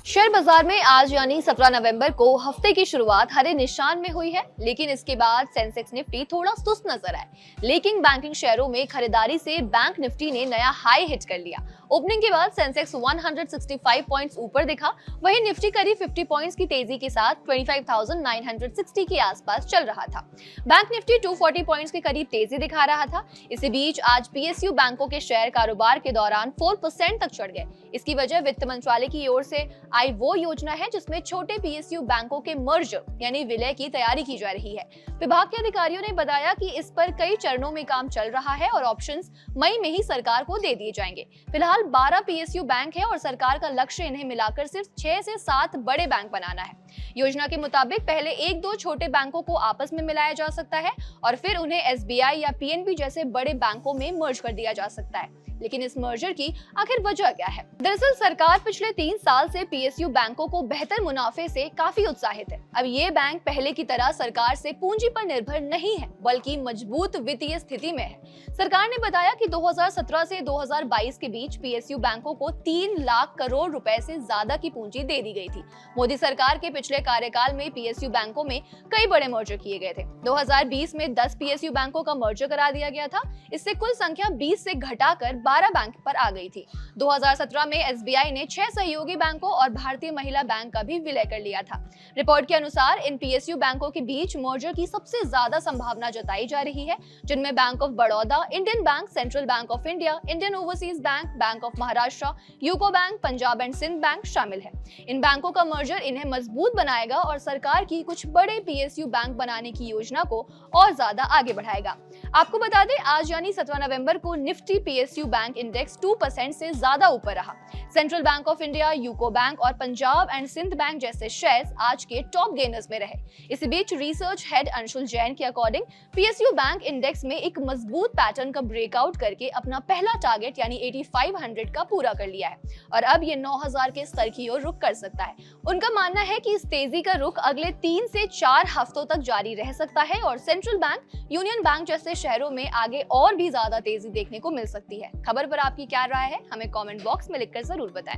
Share बाजार में आज यानी 17 नवंबर को हफ्ते की शुरुआत हरे निशान में हुई है, लेकिन इसके बाद सेंसेक्स निफ्टी थोड़ा सुस्त नजर आए। लेकिन बैंकिंग शेयरों में खरीदारी से बैंक निफ्टी ने नया हाई हिट कर लिया। ओपनिंग के बाद सेंसेक्स 165 पॉइंट्स ऊपर दिखा, वहीं निफ्टी करीब 50 पॉइंट्स की तेजी के साथ 25,960 के आसपास चल रहा था। बैंक निफ्टी 240 पॉइंट्स के करीब तेजी दिखा रहा था। इसी बीच आज पीएसयू बैंकों के शेयर कारोबार के दौरान 4% तक चढ़ गए। इसकी वजह वित्त मंत्रालय की ओर से आई वो योजना है जिसमें छोटे पीएसयू बैंकों के मर्जर यानी विलय की तैयारी की जा रही है। विभाग के अधिकारियों ने बताया कि इस पर कई चरणों में काम चल रहा है और ऑप्शंस मई में ही सरकार को दे दिए जाएंगे। फिलहाल 12 पीएसयू बैंक है और सरकार का लक्ष्य इन्हें मिलाकर सिर्फ 6 से 7 बड़े बैंक बनाना है। योजना के मुताबिक पहले 1-2 छोटे बैंकों को आपस में मिलाया जा सकता है और फिर उन्हें एसबीआई या पीएनबी जैसे बड़े बैंकों में मर्ज कर दिया जा सकता है। लेकिन इस मर्जर की आखिर वजह क्या है? दरअसल सरकार पिछले 3 साल से पीएसयू बैंकों को बेहतर मुनाफे से काफी उत्साहित है। अब ये बैंक पहले की तरह सरकार से पूंजी पर निर्भर नहीं है, बल्कि मजबूत वित्तीय स्थिति में है। सरकार ने बताया कि 2017 से 2022 के बीच पीएसयू बैंकों को 3 लाख करोड़ रुपए से ज्यादा की पूंजी दे दी गई थी। मोदी सरकार के पिछले कार्यकाल में पीएसयू बैंकों में कई बड़े मर्जर किए गए थे। 2020 में 10 पीएसयू बैंकों का मर्जर करा दिया गया था। इससे कुल संख्या 20 से घटाकर 12 बैंक पर आ गई थी। 2017 में एसबीआई ने 6 सहयोगी बैंकों और भारतीय महिला बैंक का भी विलय कर लिया था। रिपोर्ट के अनुसार इन पीएसयू बैंकों के बीच मर्जर की सबसे ज्यादा संभावना जताई जा रही है, जिनमें Bank of Baroda, Indian Bank, Central Bank of India, Indian Overseas Bank, Bank of Maharashtra, UCO Bank, Punjab and Sind Bank शामिल है। इन बैंकों का मर्जर इन्हें मजबूत बनाएगा और सरकार की कुछ बड़े पीएसयू बैंक बनाने की योजना को और ज्यादा आगे बढ़ाएगा। आपको बता दें, आज यानी 17 नवंबर को निफ्टी पीएसयू बैंक इंडेक्स 2% से ज्यादा ऊपर रहा। Central Bank of India, UCO bank और पंजाब एंड सिंध बैंक जैसे शेयर्स आज के टॉप गेनर्स में रहे। इसी बीच रिसर्च हेड अंशुल जैन के अकॉर्डिंग पीएसयू बैंक इंडेक्स में एक मजबूत पैटर्न का ब्रेकआउट करके अपना पहला टारगेट यानी 8500 का पूरा कर लिया है और अब ये 9000 के स्तर की ओर रुख कर सकता है। उनका मानना है कि इस तेजी का रुख अगले 3 से 4 हफ्तों तक जारी रह सकता है और सेंट्रल बैंक, यूनियन बैंक जैसे शहरों में आगे और भी ज्यादा तेजी देखने को मिल सकती है। खबर पर आपकी क्या राय है? हमें कमेंट बॉक्स में लिखकर जरूर बताएं।